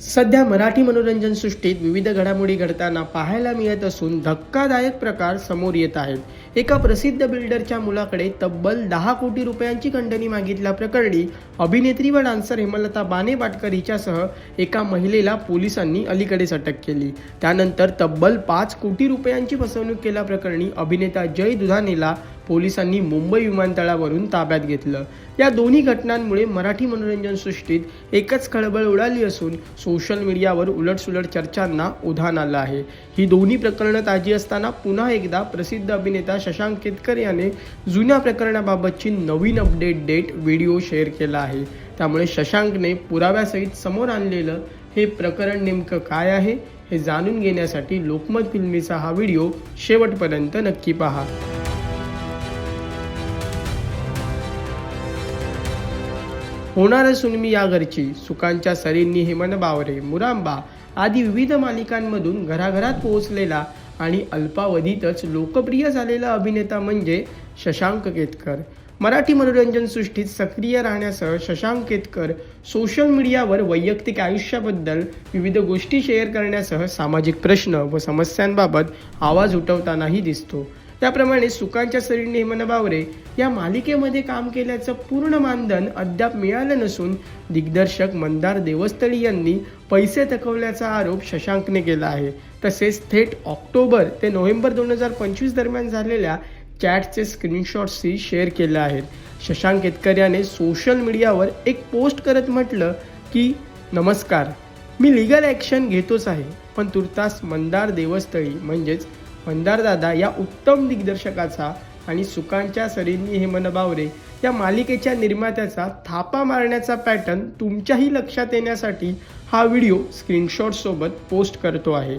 सध्या मराठी मनोरंजन सृष्टीत विविध घडामोडी घडताना पाहायला मिळत असून धक्कादायक प्रकार समोर येत आहेत. एका प्रसिद्ध बिल्डरच्या मुलाकडे तब्बल 10 कोटी रुपयांची खंडणी मागितल्याप्रकरणी अभिनेत्री व डान्सर हेमलता बाणे-पाटकर हिच्यासह एका महिलेला पोलिसांनी अलीकडेच अटक केली. त्यानंतर तब्बल 5 कोटी रुपयांची फसवणूक केल्याप्रकरणी अभिनेता जय दुधाणेला पोलिसांनी मुंबई विमानतळावरून ताब्यात घेतलं. या दोन्ही घटनांमुळे मराठी मनोरंजन सृष्टीत एकच खळबळ उडाली असून सोशल मीडियावर उलटसुलट चर्चांना उधाण आलं आहे. ही दोन्ही प्रकरणं ताजी असताना पुन्हा एकदा प्रसिद्ध अभिनेता शशांक केतकर याने जुन्या प्रकरणाबाबतची नवीन अपडेट व्हिडिओ शेअर केला आहे. त्यामुळे शशांकने पुराव्यासहित समोर आणलेलं हे प्रकरण नेमकं काय आहे हे जाणून घेण्यासाठी लोकमत फिल्मीचा हा व्हिडिओ शेवटपर्यंत नक्की पहा. होणार असून मी या घरची, सुकांच्या सरींनी हेमन बावरे, मुरांबा आदी विविध मालिकांमधून घराघरात पोहोचलेला आणि अल्पावधीतच लोकप्रिय झालेला अभिनेता म्हणजे शशांक केतकर. मराठी मनोरंजन सृष्टीत सक्रिय राहण्यासह शशांक केतकर सोशल मीडियावर वैयक्तिक आयुष्याबद्दल विविध गोष्टी शेअर करण्यासह सामाजिक प्रश्न व समस्यांबाबत आवाज उठवतानाही दिसतो. त्याप्रमाणे सुकांच्या सरींनी हेमन बावरे या मालिकेमध्ये काम केल्याचं पूर्ण मानधन अद्याप मिळालं नसून दिग्दर्शक मंदार देवस्थळी यांनी पैसे थकवल्याचा आरोप शशांकने केला आहे. तसेच थेट ऑक्टोबर ते नोव्हेंबर 2025 दरम्यान झालेल्या चॅटचे स्क्रीनशॉट्सही शेअर केले आहेत. शशांक केतकर याने सोशल मीडियावर एक पोस्ट करत म्हटलं की, नमस्कार, मी लिगल ॲक्शन घेतोच आहे, पण तुर्तास मंदार देवस्थळी म्हणजेच मंदारदादा या उत्तम दिग्दर्शकाचा आणि सुकांच्या सरींनी हेमन बावरे या मालिकेच्या निर्मात्याचा थापा मारण्याचा पॅटर्न तुमच्याही लक्षात येण्यासाठी हा व्हिडिओ स्क्रीनशॉटसोबत पोस्ट करतो आहे.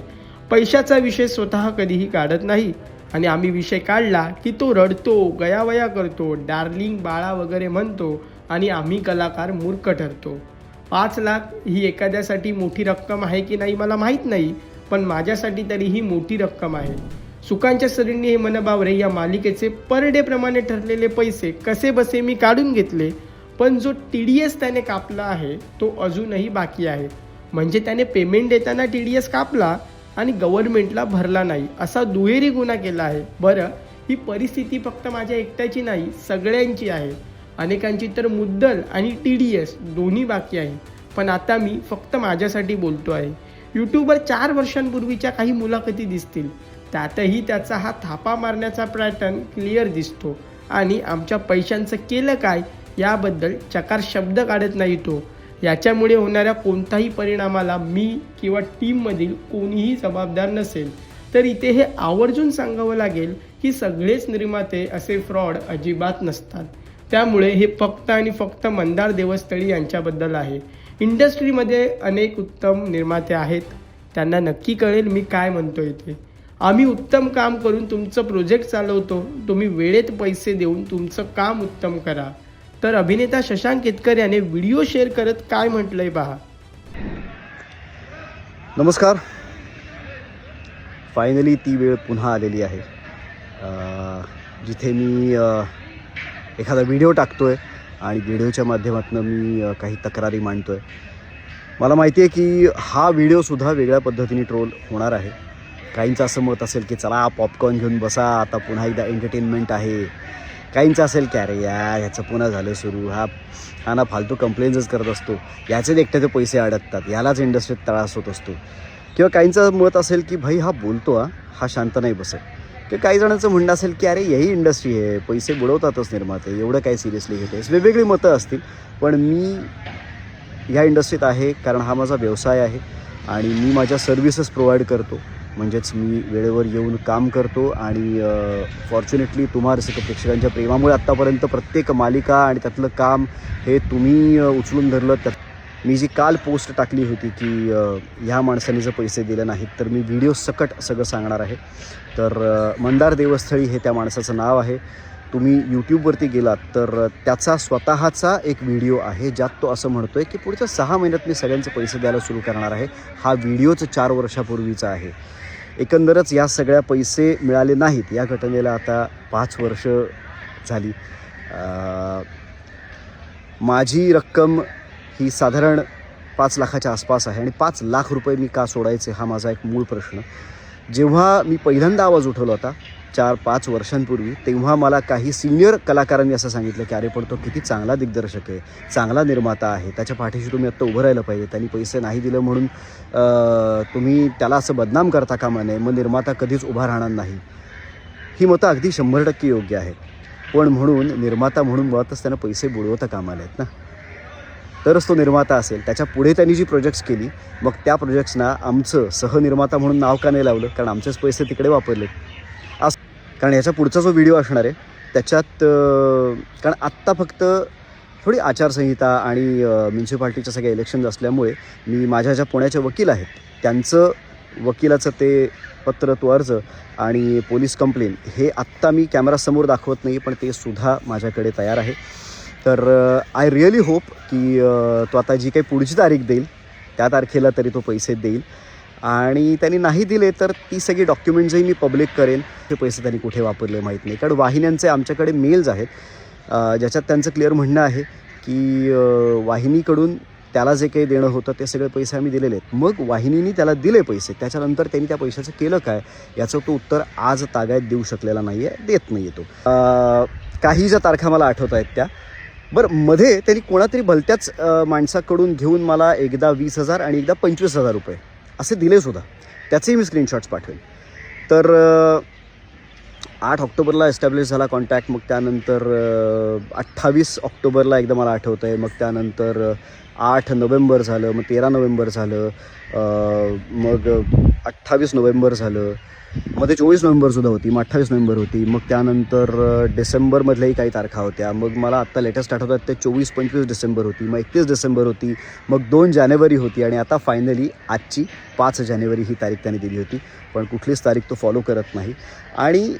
पैशाचा विषय स्वतः कधीही काढत नाही आणि आम्ही विषय काढला की तो रडतो, गयावया करतो, डार्लिंग बाळा वगैरे म्हणतो आणि आम्ही कलाकार मूर्ख ठरतो. 5 लाख ही एखाद्यासाठी मोठी रक्कम आहे की नाही मला माहीत नाही, पण माझ्यासाठी तरी ही मोठी रक्कम आहे. सुकांच्या सरींनी हेमन बावरे या मालिकेचे पर डे प्रमाणे ठरलेले पैसे कसे बसे मी काढून घेतले, पण जो TDS त्याने कापला आहे तो अजूनही बाकी आहे. म्हणजे त्याने पेमेंट देताना TDS कापला आणि गव्हर्नमेंटला भरला नाही असा दुहेरी गुन्हा केला आहे. बरं, ही परिस्थिती फक्त माझ्या एकट्याची नाही, सगळ्यांची आहे. अनेकांची तर मुद्दल आणि TDS दोन्ही बाकी आहे. पण आता मी फक्त माझ्यासाठी बोलतो आहे. यूट्यूबवर 4 वर्षांपूर्वीच्या काही मुलाखती दिसतील, त्यातही त्याचा हा थापा मारण्याचा पॅटर्न क्लिअर दिसतो आणि आमच्या पैशांचं केलं काय याबद्दल चकार शब्द काढत नाही तो. याच्यामुळे होणाऱ्या कोणत्याही परिणामाला मी किंवा टीममधील कोणीही जबाबदार नसेल. तर इथे हे आवर्जून सांगावं लागेल की सगळेच निर्माते असे फ्रॉड अजिबात नसतात. त्यामुळे हे फक्त आणि फक्त मंदार देवस्थळी यांच्याबद्दल आहे. इंडस्ट्रीमध्ये अनेक उत्तम निर्माते आहेत, त्यांना नक्की कळेल मी काय म्हणतोय ते. आम्ही उत्तम काम करून तुमचं प्रोजेक्ट चालवतो, तुम्ही वेळेत पैसे देऊन तुमचं काम उत्तम करा. तर अभिनेता शशांक केतकर याने व्हिडिओ शेअर करत काय म्हटलंय पहा. नमस्कार. फायनली ती वेळ पुन्हा आलेली आहे जिथे मी एखादा व्हिडिओ टाकतोय आणि व्हिडिओच्या माध्यमातून मी काही तक्रारी मांडतोय. मला माहिती आहे की हा व्हिडिओसुद्धा वेगळ्या पद्धतीने ट्रोल होणार आहे. काहींचं असं मत असेल की चला पॉपकॉर्न घेऊन बसा, आता पुन्हा एकदा एंटरटेनमेंट आहे. काहींचं असेल की अरे यार ह्याचं पुन्हा झालं सुरू, हा ना फालतू कंप्लेंट्सच करत असतो, ह्याचे एकट्याचे पैसे अडकतात, ह्यालाच इंडस्ट्रीत त्रास होत असतो. किंवा काहींचं मत असेल की भाई हा बोलतो हा शांत नाही बसत. किंवा काही जणांचं म्हणणं असेल की अरे यही इंडस्ट्री आहे, पैसे बुडवतातच निर्माते, एवढं काही सिरियसली घेतेस. वेगवेगळी मतं असतील, पण मी ह्या इंडस्ट्रीत आहे कारण हा माझा व्यवसाय आहे आणि मी माझ्या सर्व्हिसेस प्रोव्हाइड करतो. म्हणजेच मी वेळेवर येऊन काम करतो आणि फॉर्च्युनेटली तुम्हाला प्रेक्षकांच्या प्रेमामुळे आत्तापर्यंत प्रत्येक मालिका आणि त्यातलं काम हे तुम्ही उचलून धरलं. त्यात मी जी काल पोस्ट टाकली होती की ह्या माणसाने जर पैसे दिले नाहीत तर मी व्हिडिओ सकट सगळं सांगणार आहे. तर मंदार देवस्थळी हे त्या माणसाचं नाव आहे. तुम्ही यूट्यूबवरती गेलात तर त्याचा स्वतःचा एक व्हिडिओ आहे ज्यात तो असं म्हणतो आहे की पुढच्या 6 महिन्यात मी सगळ्यांचे पैसे द्यायला सुरू करणार आहे. हा व्हिडिओच 4 वर्षापूर्वीचा आहे. एकंदरच या सगळ्या पैसे मिळाले नाहीत. या घटनेला आता 5 वर्ष झाली. माझी रक्कम ही साधारण 5 लाखाच्या आसपास आहे आणि 5 लाख रुपये मी का सोडायचे हा माझा एक मूळ प्रश्न. जेव्हा मी पहिल्यांदा आवाज उठवला होता 4-5 वर्षांपूर्वी, तेव्हा मला काही सिनियर कलाकारांनी असं सांगितलं की अरे पण तो किती चांगला दिग्दर्शक आहे, चांगला निर्माता आहे, त्याच्या पाठीशी तुम्ही आत्ता उभं राहिलं पाहिजे, त्यांनी पैसे नाही दिलं म्हणून तुम्ही त्याला असं बदनाम करता कामा नये, मग निर्माता कधीच उभा राहणार नाही. ही मतं अगदी 100% योग्य आहेत. पण म्हणून निर्माता म्हणून मुळातच त्यांना पैसे बुडवता कामा नयेत ना. तरच तो निर्माता असेल. त्याच्या पुढे त्यांनी जी प्रोजेक्ट्स केली, मग त्या प्रोजेक्ट्सना आमचं सहनिर्माता म्हणून नाव का नाही लावलं? कारण आमचेच पैसे तिकडे वापरले. कारण याच्या पुढचा जो व्हिडिओ असणार आहे त्याच्यात कारण आत्ता फक्त थोडी आचारसंहिता आणि म्युन्सिपाल्टीच्या सगळ्या इलेक्शन्स असल्यामुळे मी माझ्या ज्या पुण्याचे वकील आहेत त्यांचं वकिलाचं ते पत्र तो अर्ज आणि पोलीस कंप्लेन हे आत्ता मी कॅमेरासमोर दाखवत नाही, पण ते सुद्धा माझ्याकडे तयार आहे. तर आय रिअली होप की तो आता जी काही पुढची तारीख देईल त्या तारखेला तरी तो पैसे देईल आणि त्यांनी नाही दिले तर ती सगळी डॉक्युमेंट्सही मी पब्लिक करेन. ते पैसे त्यांनी कुठे वापरले माहीत नाही. कारण वाहिन्यांचे आमच्याकडे मेल्स आहेत ज्याच्यात त्यांचं क्लिअर म्हणणं आहे की वाहिनीकडून त्याला जे काही देणं होतं ते सगळे पैसे आम्ही दिलेले आहेत. मग वाहिनीने त्याला दिले पैसे, त्याच्यानंतर त्यांनी त्या पैशाचं केलं काय याचं तो उत्तर आज तागायत देऊ शकलेला नाही आहे, देत नाही आहे तो. काही ज्या तारखा मला आठवत आहेत त्या मध्ये त्यांनी कोणातरी भलत्याच माणसाकडून घेऊन मला एकदा 20,000 आणि एकदा 25,000 रुपये असे दिलेसुद्धा. त्याचेही मी स्क्रीनशॉट्स पाठवेन. तर 8 ऑक्टोबरला एस्टॅब्लिश झाला कॉन्टॅक्ट. मग त्यानंतर 28 ऑक्टोबरला एकदा मला आठवतं आहे. मग त्यानंतर 8 नोव्हेंबर झालं, मग 13 नोव्हेंबर झालं, मग 28 नोव्हेंबर झालं, मध्ये 24 नोव्हेंबरसुद्धा होती, मग 28 नोव्हेंबर होती. मग त्यानंतर डिसेंबरमधल्याही काही तारखा होत्या. मग मला आत्ता लेटेस्ट आठवतात ते 24-25 डिसेंबर होती, मग 31 डिसेंबर होती, मग 2 जानेवारी होती आणि आता फायनली आजची 5 जानेवारी ही तारीख त्यांनी दिली होती. पण कुठलीच तारीख तो फॉलो करत नाही आणि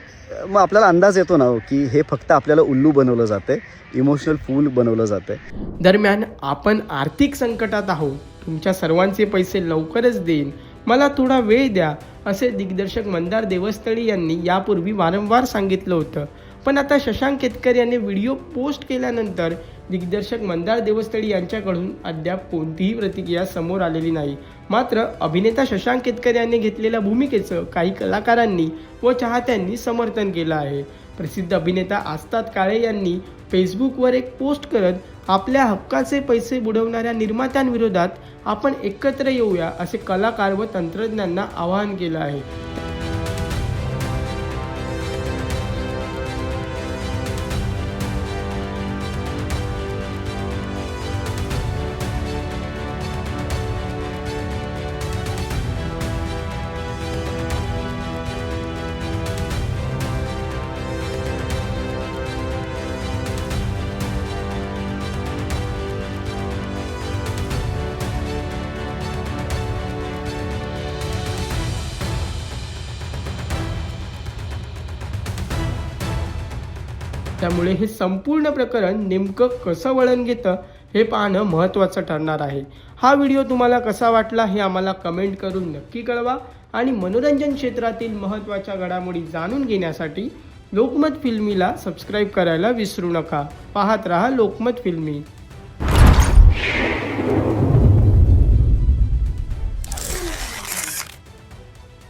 मग आपल्याला अंदाज येतो ना की हे फक्त आपल्याला उल्लू बनवलं जातं आहे, इमोशनल फूल बनवलं जातं आहे. दरम्यान आपण आर्थिक संकटात आहोत, तुमच्या सर्वांचे पैसे लवकरच देईन, मला थोडा वेळ द्या, असे दिग्दर्शक मंदार देवस्थळी यांनी यापूर्वी वारंवार सांगितलं होतं. पण आता शशांक केतकर यांनी व्हिडिओ पोस्ट केल्यानंतर दिग्दर्शक मंदार देवस्थळी यांच्याकडून अद्याप कोणतीही प्रतिक्रिया समोर आलेली नाही. मात्र अभिनेता शशांक केतकर यांनी घेतलेल्या भूमिकेचं काही कलाकारांनी व चाहत्यांनी समर्थन केलं आहे. प्रसिद्ध अभिनेता आस्ताद काळे यांनी फेसबुकवर एक पोस्ट करत आपल्या हक्काचे पैसे बुडवणाऱ्या निर्मात्यांविरोधात आपण एकत्र येऊया असे कलाकार व तंत्रज्ञांना आवाहन केलं आहे. त्यामुळे हे संपूर्ण प्रकरण नेमकं कसं वळण घेतं हे पाहणं महत्त्वाचं ठरणार आहे. हा व्हिडिओ तुम्हाला कसा वाटला हे आम्हाला कमेंट करून नक्की कळवा आणि मनोरंजन क्षेत्रातील महत्त्वाच्या घडामोडी जाणून घेण्यासाठी लोकमत फिल्मीला सबस्क्राईब करायला विसरू नका. पाहत रहा लोकमत फिल्मी.